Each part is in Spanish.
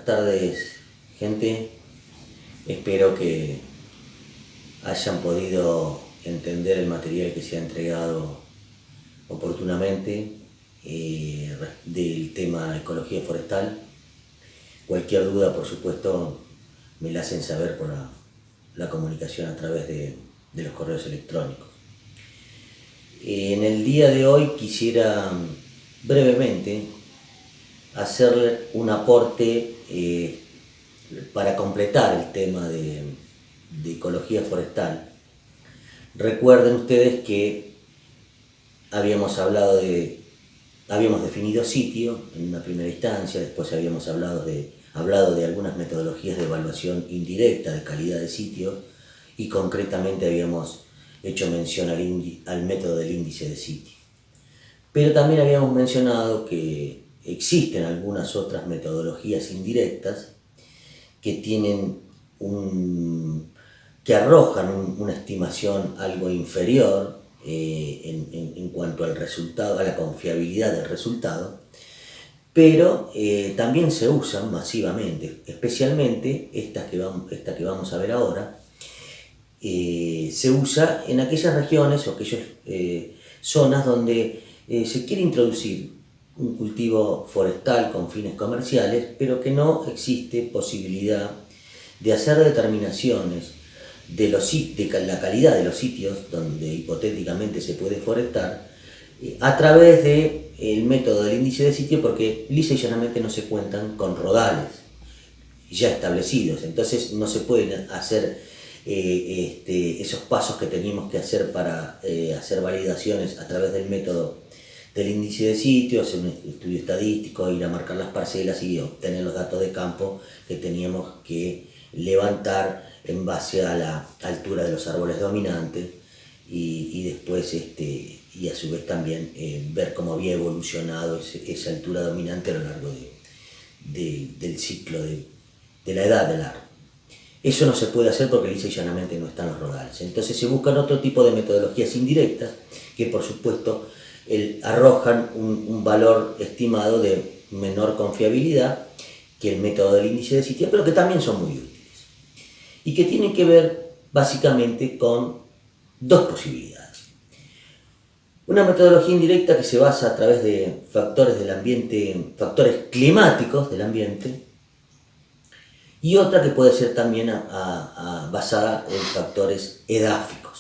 Buenas tardes, gente. Espero que hayan podido entender el material que se ha entregado oportunamente del tema ecología forestal. Cualquier duda, por supuesto, me la hacen saber por la comunicación a través de los correos electrónicos. En el día de hoy quisiera brevemente hacer un aporte para completar el tema de ecología forestal. Recuerden ustedes que habíamos definido sitio en una primera instancia, después habíamos hablado de algunas metodologías de evaluación indirecta de calidad de sitio y concretamente habíamos hecho mención al método del índice de sitio. Pero también habíamos mencionado que existen algunas otras metodologías indirectas que que arrojan una estimación algo inferior en cuanto al resultado, a la confiabilidad del resultado, pero también se usan masivamente, especialmente esta que vamos a ver ahora. Se usa en aquellas regiones o aquellas zonas donde se quiere introducir un cultivo forestal con fines comerciales, pero que no existe posibilidad de hacer determinaciones de la calidad de los sitios donde hipotéticamente se puede forestar a través del método del índice de sitio, porque lisa y llanamente no se cuentan con rodales ya establecidos. Entonces no se pueden hacer esos pasos que teníamos que hacer para hacer validaciones a través del método del índice de sitio, hacer un estudio estadístico, ir a marcar las parcelas y obtener los datos de campo que teníamos que levantar en base a la altura de los árboles dominantes y después y a su vez también ver cómo había evolucionado esa altura dominante a lo largo del ciclo de la edad del árbol. Eso no se puede hacer porque lisa y llanamente no están los rodales. Entonces se buscan otro tipo de metodologías indirectas que por supuesto arrojan un valor estimado de menor confiabilidad que el método del índice de sitio, pero que también son muy útiles y que tienen que ver básicamente con dos posibilidades. Una metodología indirecta que se basa a través de factores del ambiente, factores climáticos del ambiente, y otra que puede ser también basada en factores edáficos.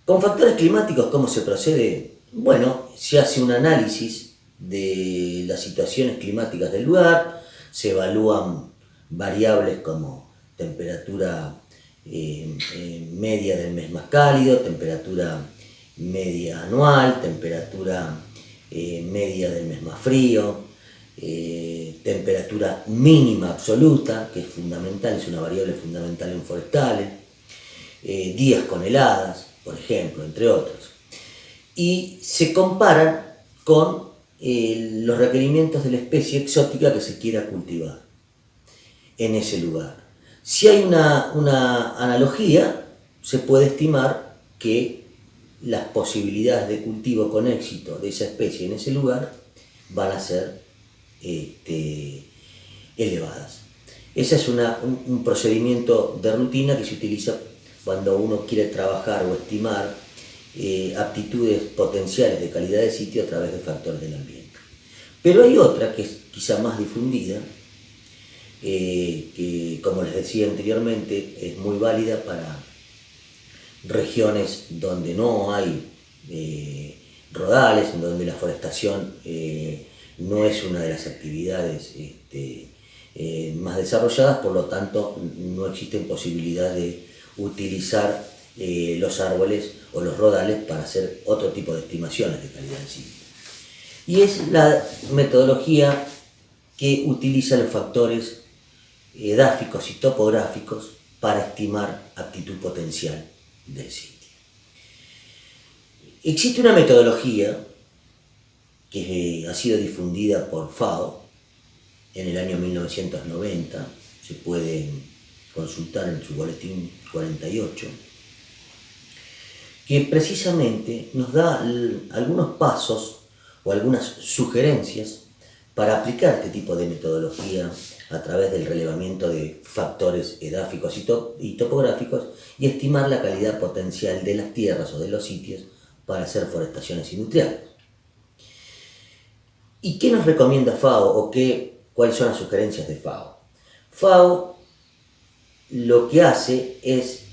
Con factores climáticos, ¿cómo se procede? Bueno, se hace un análisis de las situaciones climáticas del lugar, se evalúan variables como temperatura media del mes más cálido, temperatura media anual, temperatura media del mes más frío, temperatura mínima absoluta, que es fundamental, es una variable fundamental en forestales, días con heladas, por ejemplo, entre otros. Y se comparan con los requerimientos de la especie exótica que se quiera cultivar en ese lugar. Si hay una analogía, se puede estimar que las posibilidades de cultivo con éxito de esa especie en ese lugar van a ser elevadas. Ese es un procedimiento de rutina que se utiliza cuando uno quiere trabajar o estimar aptitudes potenciales de calidad de sitio a través de factores del ambiente. Pero hay otra que es quizá más difundida, que como les decía anteriormente es muy válida para regiones donde no hay rodales, en donde la forestación no es una de las actividades más desarrolladas, por lo tanto no existen posibilidades de utilizar los árboles o los rodales para hacer otro tipo de estimaciones de calidad de sitio. Y es la metodología que utiliza los factores edáficos y topográficos para estimar aptitud potencial del sitio. Existe una metodología que ha sido difundida por FAO en el año 1990, se puede consultar en su boletín 48, que precisamente nos da algunos pasos o algunas sugerencias para aplicar este tipo de metodología a través del relevamiento de factores edáficos y topográficos y estimar la calidad potencial de las tierras o de los sitios para hacer forestaciones industriales. ¿Y qué nos recomienda FAO o cuáles son las sugerencias de FAO? FAO lo que hace es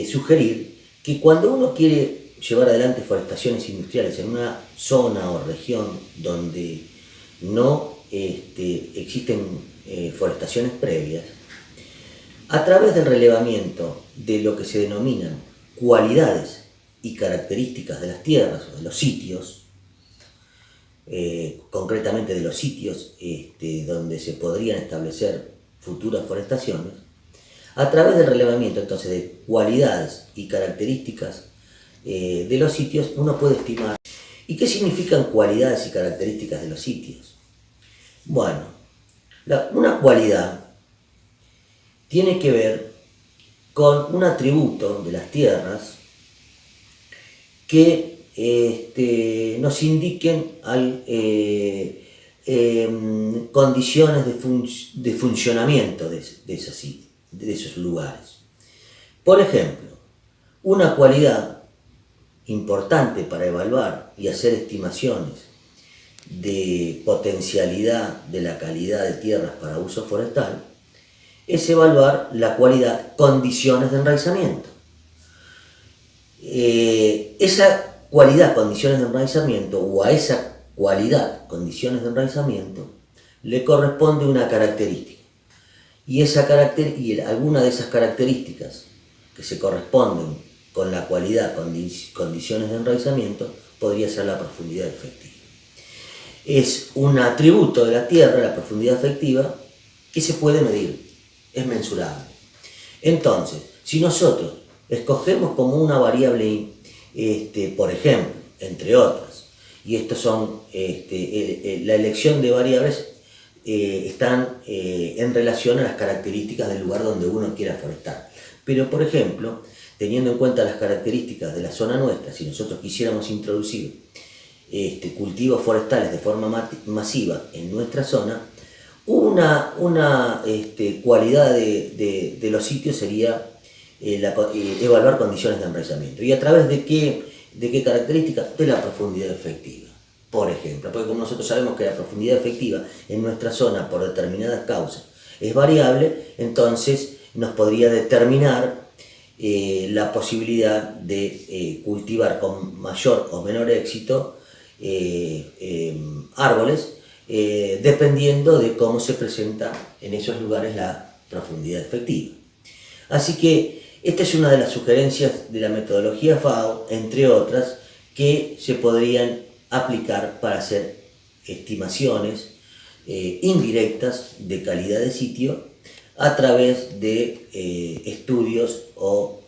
sugerir que cuando uno quiere llevar adelante forestaciones industriales en una zona o región donde no existen forestaciones previas, a través del relevamiento de lo que se denominan cualidades y características de las tierras o de los sitios, concretamente de los sitios donde se podrían establecer futuras forestaciones, a través del relevamiento entonces de cualidades y características de los sitios, uno puede estimar. ¿Y qué significan cualidades y características de los sitios? Bueno, una cualidad tiene que ver con un atributo de las tierras que nos indiquen condiciones de funcionamiento de esos lugares. Por ejemplo, una cualidad importante para evaluar y hacer estimaciones de potencialidad de la calidad de tierras para uso forestal es evaluar la cualidad condiciones de enraizamiento. Esa cualidad condiciones de enraizamiento o a esa cualidad condiciones de enraizamiento le corresponde una característica y alguna de esas características que se corresponden con la cualidad condiciones de enraizamiento podría ser la profundidad efectiva. Es un atributo de la tierra, la profundidad efectiva, que se puede medir, es mensurable. Entonces, si nosotros escogemos como una variable, por ejemplo, entre otras, y estos son, la elección de variables están en relación a las características del lugar donde uno quiera forestar. Pero, por ejemplo, teniendo en cuenta las características de la zona nuestra, si nosotros quisiéramos introducir cultivos forestales de forma masiva en nuestra zona, una cualidad de los sitios sería evaluar condiciones de enraizamiento. ¿Y a través de qué características? De la profundidad efectiva, por ejemplo. Porque como nosotros sabemos que la profundidad efectiva en nuestra zona, por determinadas causas, es variable, entonces nos podría determinar la posibilidad de cultivar con mayor o menor éxito árboles, dependiendo de cómo se presenta en esos lugares la profundidad efectiva. Así que esta es una de las sugerencias de la metodología FAO, entre otras, que se podrían aplicar para hacer estimaciones indirectas de calidad de sitio a través de estudios o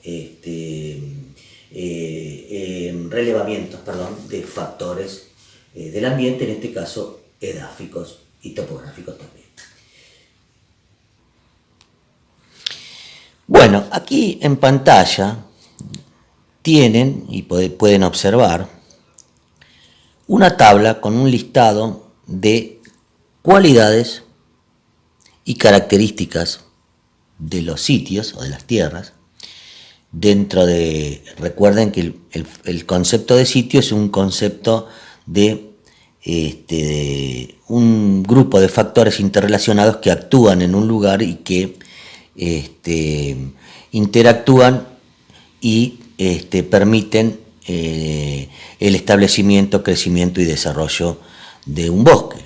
relevamientos de factores del ambiente, en este caso edáficos y topográficos también. Bueno, aquí en pantalla tienen y pueden observar una tabla con un listado de cualidades y características de los sitios o de las tierras. Recuerden que el concepto de sitio es un concepto de un grupo de factores interrelacionados que actúan en un lugar y que interactúan y permiten el establecimiento, crecimiento y desarrollo de un bosque.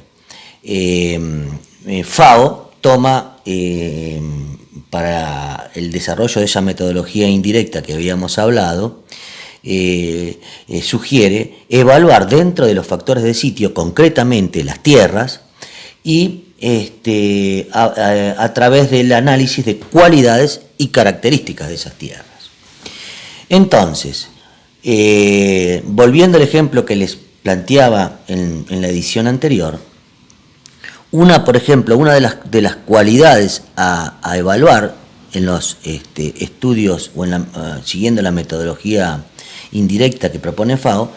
FAO toma para el desarrollo de esa metodología indirecta que habíamos hablado, sugiere evaluar dentro de los factores de sitio, concretamente las tierras, y a través del análisis de cualidades y características de esas tierras. Entonces, volviendo al ejemplo que les planteaba en la edición anterior, por ejemplo, una de las cualidades a evaluar en los estudios o siguiendo la metodología indirecta que propone FAO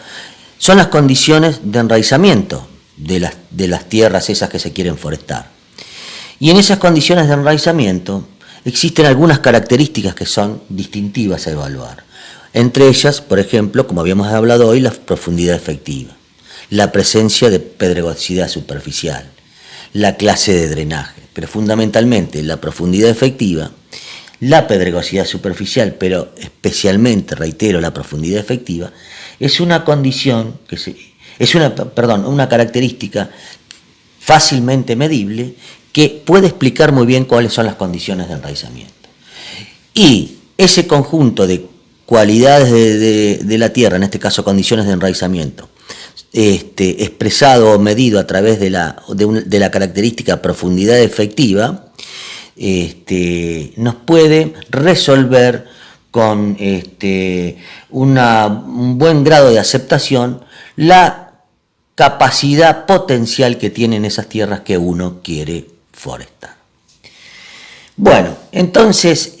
son las condiciones de enraizamiento de las tierras esas que se quieren forestar. Y en esas condiciones de enraizamiento existen algunas características que son distintivas a evaluar. Entre ellas, por ejemplo, como habíamos hablado hoy, la profundidad efectiva, la presencia de pedregosidad superficial, la clase de drenaje, pero fundamentalmente la profundidad efectiva, la pedregosidad superficial, pero especialmente, reitero, la profundidad efectiva, es una condición una característica fácilmente medible que puede explicar muy bien cuáles son las condiciones de enraizamiento. Y ese conjunto de cualidades de la tierra, en este caso condiciones de enraizamiento, expresado o medido a través de la característica profundidad efectiva, nos puede resolver con un buen grado de aceptación la capacidad potencial que tienen esas tierras que uno quiere forestar. Bueno, entonces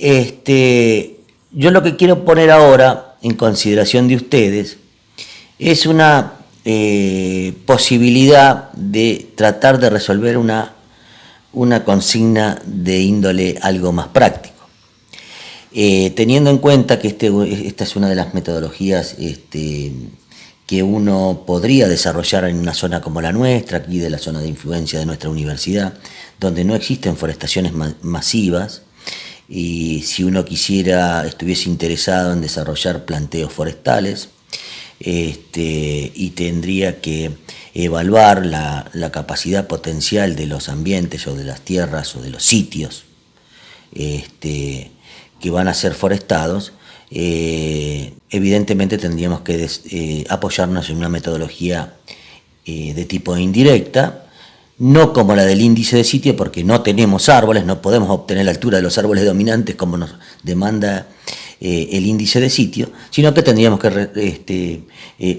yo lo que quiero poner ahora en consideración de ustedes es una posibilidad de tratar de resolver una consigna de índole algo más práctico. Teniendo en cuenta que esta es una de las metodologías que uno podría desarrollar en una zona como la nuestra, aquí de la zona de influencia de nuestra universidad, donde no existen forestaciones masivas, y si uno estuviese interesado en desarrollar planteos forestales, y tendría que evaluar la capacidad potencial de los ambientes o de las tierras o de los sitios que van a ser forestados, evidentemente tendríamos que apoyarnos en una metodología de tipo indirecta, no como la del índice de sitio, porque no tenemos árboles, no podemos obtener la altura de los árboles dominantes como nos demanda el índice de sitio, sino que tendríamos que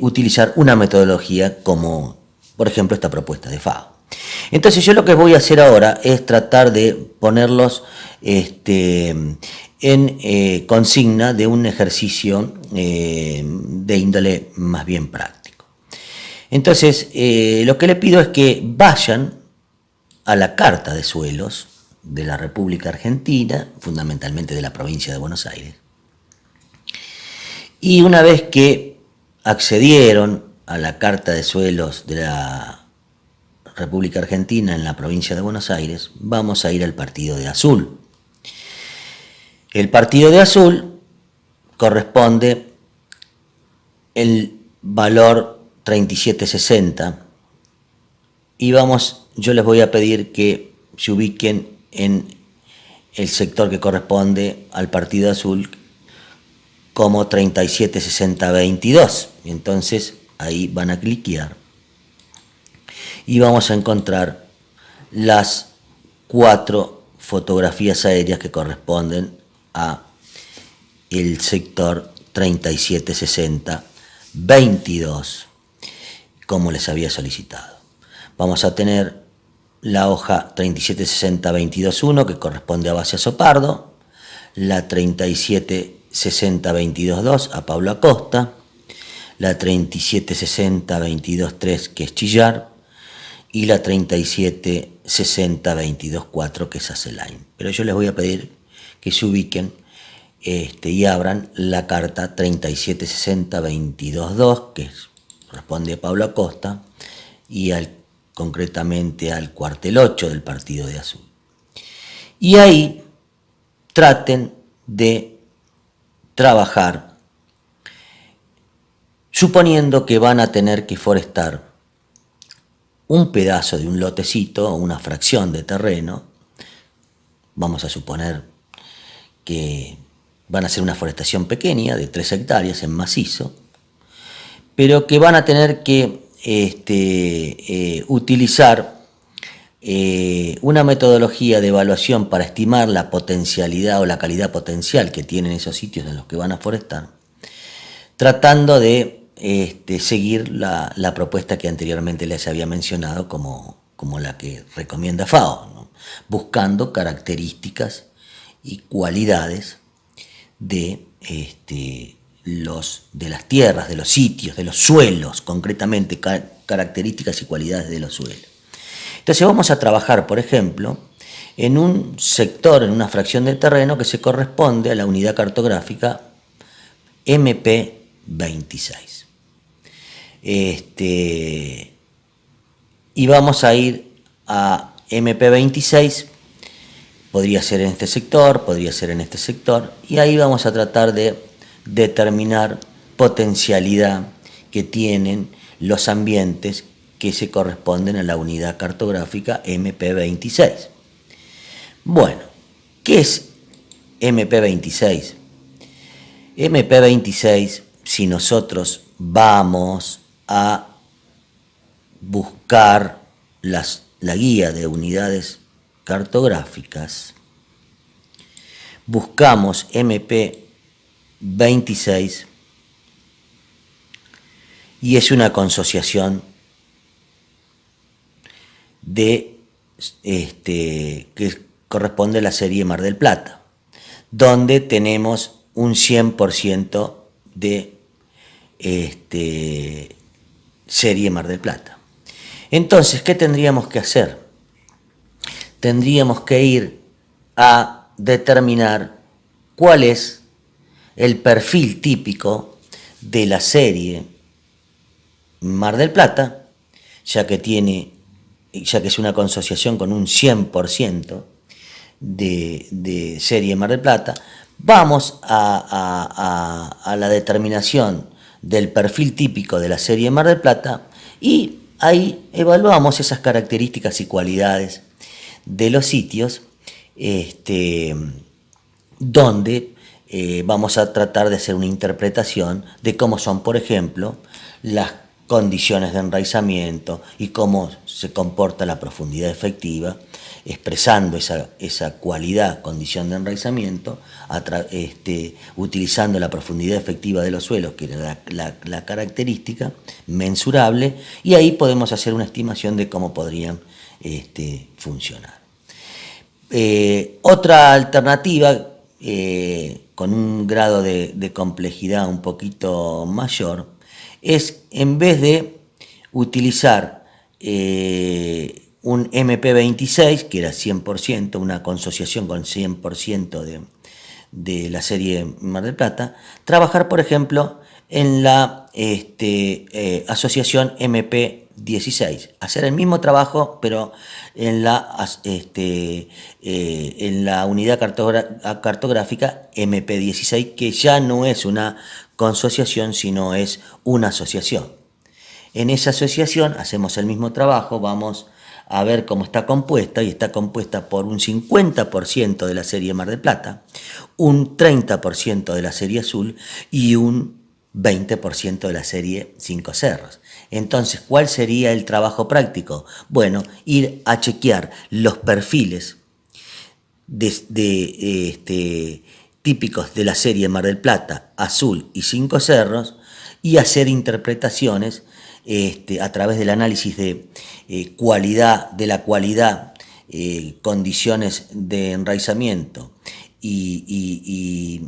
utilizar una metodología como, por ejemplo, esta propuesta de FAO. Entonces yo lo que voy a hacer ahora es tratar de ponerlos en consigna de un ejercicio de índole más bien práctico. Entonces, lo que le pido es que vayan a la Carta de Suelos de la República Argentina, fundamentalmente de la provincia de Buenos Aires, y una vez que accedieron a la Carta de Suelos de la República Argentina en la provincia de Buenos Aires, vamos a ir al partido de azul. El partido de azul corresponde el valor 3760 y yo les voy a pedir que se ubiquen en el sector que corresponde al partido azul como 376022. Entonces ahí van a cliquear y vamos a encontrar las 4 fotografías aéreas que corresponden a el sector 376022, como les había solicitado. Vamos a tener la hoja 376022.1 que corresponde a Base Azopardo, la 376022.2 a Pablo Acosta, la 376022.3 que es Chillar y la 376022.4 que es Acelain. Pero yo les voy a pedir que se ubiquen y abran la carta 376022.2 que corresponde a Pablo Acosta y concretamente al cuartel 8 del partido de azul. Y ahí traten de trabajar suponiendo que van a tener que forestar un pedazo de un lotecito o una fracción de terreno. Vamos a suponer que van a hacer una forestación pequeña de 3 hectáreas en macizo, pero que van a tener que utilizar una metodología de evaluación para estimar la potencialidad o la calidad potencial que tienen esos sitios en los que van a forestar, tratando de seguir la propuesta que anteriormente les había mencionado como la que recomienda FAO, ¿no? Buscando características y cualidades de de las tierras, de los sitios, de los suelos, concretamente características y cualidades de los suelos. Entonces vamos a trabajar, por ejemplo, en un sector, en una fracción de terreno que se corresponde a la unidad cartográfica MP26. Y vamos a ir a MP26, podría ser en este sector, podría ser en este sector, y ahí vamos a tratar de determinar potencialidad que tienen los ambientes que se corresponden a la unidad cartográfica MP26. Bueno, ¿qué es MP26? MP26, si nosotros vamos a buscar la guía de unidades cartográficas, buscamos MP26 y es una consociación de que corresponde a la serie Mar del Plata, donde tenemos un 100% de serie Mar del Plata. Entonces, ¿qué tendríamos que hacer? Tendríamos que ir a determinar cuál es el perfil típico de la serie Mar del Plata, ya que es una consociación con un 100% de serie Mar del Plata. Vamos a la determinación del perfil típico de la serie Mar del Plata y ahí evaluamos esas características y cualidades de los sitios donde vamos a tratar de hacer una interpretación de cómo son, por ejemplo, las condiciones de enraizamiento y cómo se comporta la profundidad efectiva, expresando esa cualidad, condición de enraizamiento, utilizando la profundidad efectiva de los suelos, que era la característica mensurable, y ahí podemos hacer una estimación de cómo podrían funcionar. Otra alternativa, con un grado de complejidad un poquito mayor, es, en vez de utilizar un MP26, que era 100%, una consociación con 100% de la serie Mar del Plata, trabajar, por ejemplo, en la asociación MP16, hacer el mismo trabajo, pero en la unidad cartográfica MP16, que ya no es una consociación, sino es una asociación. En esa asociación hacemos el mismo trabajo, vamos a ver cómo está compuesta, y está compuesta por un 50% de la serie Mar del Plata, un 30% de la serie Azul y un 20% de la serie Cinco Cerros. Entonces, ¿cuál sería el trabajo práctico? Bueno, ir a chequear los perfiles típicos de la serie Mar del Plata, Azul y Cinco Cerros, y hacer interpretaciones a través del análisis de la cualidad, condiciones de enraizamiento y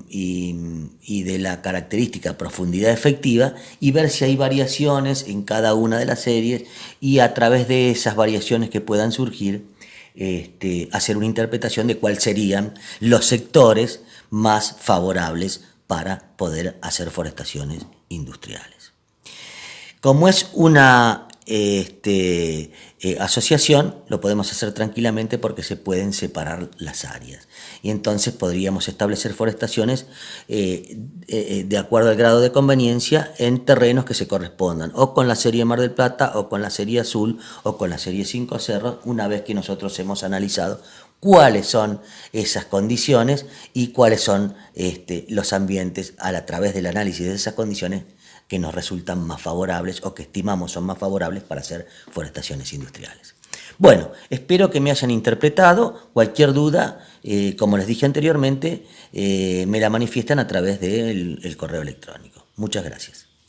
de la característica profundidad efectiva, y ver si hay variaciones en cada una de las series, y a través de esas variaciones que puedan surgir, hacer una interpretación de cuáles serían los sectores más favorables para poder hacer forestaciones industriales. Como es una asociación, lo podemos hacer tranquilamente porque se pueden separar las áreas. Y entonces podríamos establecer forestaciones de acuerdo al grado de conveniencia en terrenos que se correspondan, o con la serie Mar del Plata, o con la serie Azul, o con la serie Cinco Cerros, una vez que nosotros hemos analizado cuáles son esas condiciones y cuáles son los ambientes a través del análisis de esas condiciones que nos resultan más favorables o que estimamos son más favorables para hacer forestaciones industriales. Bueno, espero que me hayan interpretado. Cualquier duda, como les dije anteriormente, me la manifiestan a través del correo electrónico. Muchas gracias.